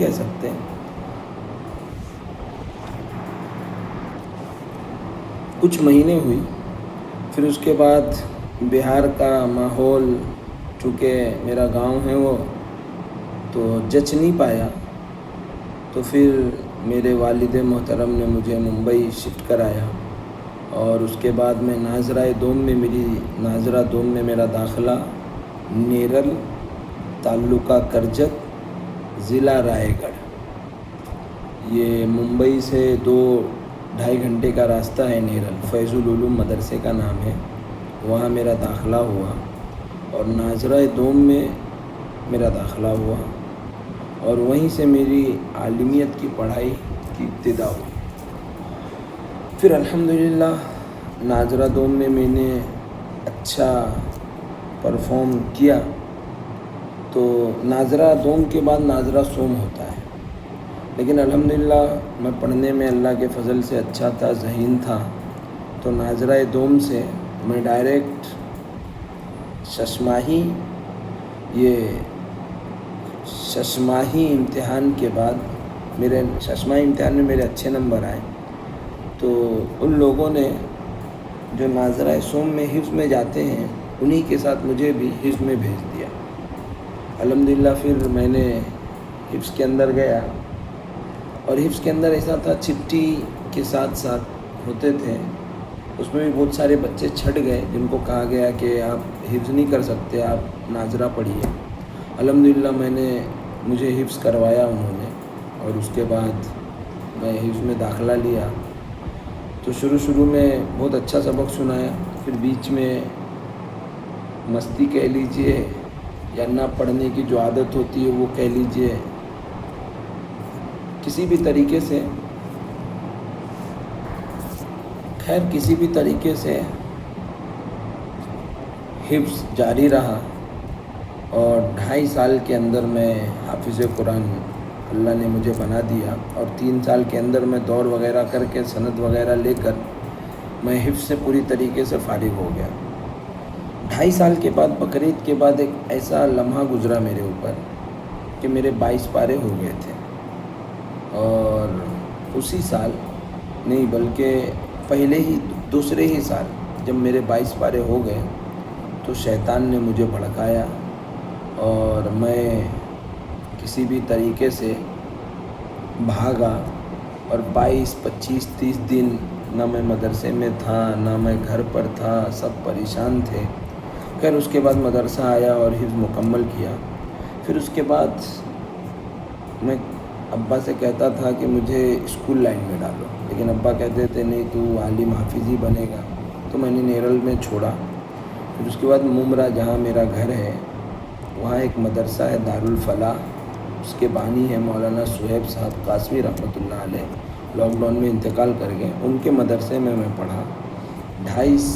کہہ سکتے ہیں. کچھ مہینے ہوئی، پھر اس کے بعد بہار کا ماحول، چونکہ میرا گاؤں ہے وہ، تو جچ نہیں پایا. تو پھر میرے والد محترم نے مجھے ممبئی شفٹ کرایا، اور اس کے بعد میں ناظرہ دوم میں میرا داخلہ نیرل، تعلقہ کرجت، ضلع رائے گڑھ. یہ ممبئی سے 2-2.5 گھنٹے کا راستہ ہے. نیرل فیض العلوم مدرسے کا نام ہے، وہاں میرا داخلہ ہوا، اور ناظرہ دوم میں میرا داخلہ ہوا، اور وہیں سے میری عالمیت کی پڑھائی کی ابتدا ہوئی. پھر الحمدللہ ناظرہ دوم میں میں نے اچھا پرفارم کیا. تو ناظرہ دوم کے بعد ناظرہ سوم ہوتا ہے، لیکن الحمدللہ میں پڑھنے میں اللہ کے فضل سے اچھا تھا، ذہین تھا. تو ناظرہ دوم سے میں ڈائریکٹ ششماہی امتحان کے بعد، ششماہی امتحان میں میرے اچھے نمبر آئے. تو ان لوگوں نے جو ناظرہ سوم میں حفظ میں جاتے ہیں، انہی کے ساتھ مجھے بھی حفظ میں بھیج دیا. الحمدللہ پھر میں نے حفظ کے اندر گیا، اور حفظ کے اندر ایسا تھا، چھٹی کے ساتھ ہوتے تھے. اس میں بھی بہت سارے بچے چھٹ گئے جن کو کہا گیا کہ آپ حفظ نہیں کر سکتے، آپ ناظرہ پڑھیے. الحمدللہ مجھے حفظ کروایا انہوں نے، اور اس کے بعد میں حفظ میں داخلہ لیا. تو شروع میں بہت اچھا سبق سنایا، پھر بیچ میں مستی کہہ لیجئے یا نہ پڑھنے کی جو عادت ہوتی ہے وہ کہہ لیجئے، کسی بھی طریقے سے حفظ جاری رہا. اور 2.5 سال کے اندر میں حافظ قرآن اللہ نے مجھے بنا دیا، اور 3 سال کے اندر میں دور وغیرہ کر کے سند وغیرہ لے کر میں حفظ سے پوری طریقے سے فارغ ہو گیا. 2.5 سال کے بعد بقرعید کے بعد ایک ایسا لمحہ گزرا میرے اوپر کہ میرے 22 پارے ہو گئے تھے. اور اسی سال نہیں بلکہ دوسرے ہی سال جب میرے 22 پارے ہو گئے تو شیطان نے مجھے بھڑکایا، اور میں کسی بھی طریقے سے بھاگا. اور 22, 25, 30 دن نہ میں مدرسے میں تھا نہ میں گھر پر تھا، سب پریشان تھے. خیر اس کے بعد مدرسہ آیا اور حفظ مکمل کیا. پھر اس کے بعد میں ابا سے کہتا تھا کہ مجھے اسکول لائن میں ڈالو، لیکن ابا کہتے تھے نہیں تو عالم حافظ ہی بنے گا. تو میں نے نیرل میں چھوڑا. پھر اس کے بعد ممرہ جہاں میرا گھر ہے، وہاں ایک مدرسہ ہے دارالفلاح، اس کے بانی ہیں مولانا صہیب صاحب قاسمی رحمۃ اللہ علیہ، لاک ڈاؤن میں انتقال کر گئے. ان کے مدرسے میں پڑھا، 2.5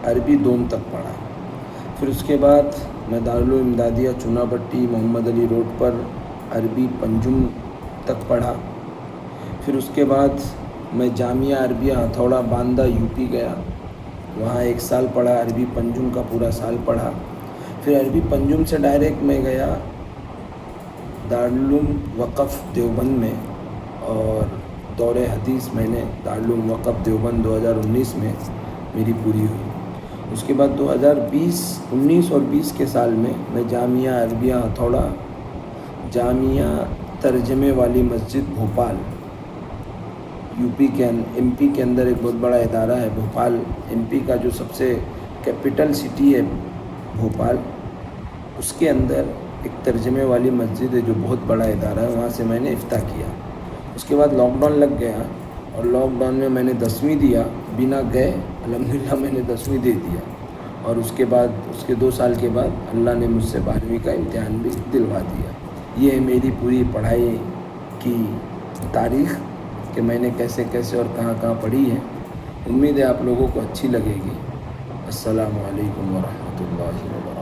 عربی دوم تک پڑھا. پھر اس کے بعد میں دارالامدادیہ چونا بٹی محمد علی روڈ پر عربی پنجم تک پڑھا. پھر اس کے بعد میں جامعہ عربیہ ہتھوڑا باندہ یو پی گیا، وہاں 1 سال پڑھا، عربی پنجم کا پورا سال پڑھا. پھر عربی پنجم سے ڈائریکٹ میں گیا دارالعلوم وقف دیوبند میں، اور دور حدیث میں نے دارالعلوم وقف دیوبند 2019 میں میری پوری ہوئی. اس کے بعد 19 اور 20 کے سال میں جامعہ عربیہ ہتھوڑا، جامعہ ترجمے والی مسجد بھوپال، ایم پی کے اندر ایک بہت بڑا ادارہ ہے بھوپال، ایم پی کا جو سب سے کیپٹل سٹی ہے بھوپال، اس کے اندر ایک ترجمے والی مسجد ہے جو بہت بڑا ادارہ ہے، وہاں سے میں نے افتتاح کیا. اس کے بعد لاک ڈاؤن لگ گیا، اور لاک ڈاؤن میں نے 10ویں دیا بنا گئے. الحمدللہ میں نے 10ویں دے دیا. اور اس کے بعد اس کے 2 سال کے بعد اللہ نے مجھ سے 12ویں کا امتحان بھی دلوا دیا. یہ ہے میری پوری پڑھائی کی تاریخ کہ میں نے کیسے اور کہاں پڑھی ہے. امید ہے آپ لوگوں کو اچھی لگے گی. السلام علیکم ورحمۃ اللہ وبرکاتہ.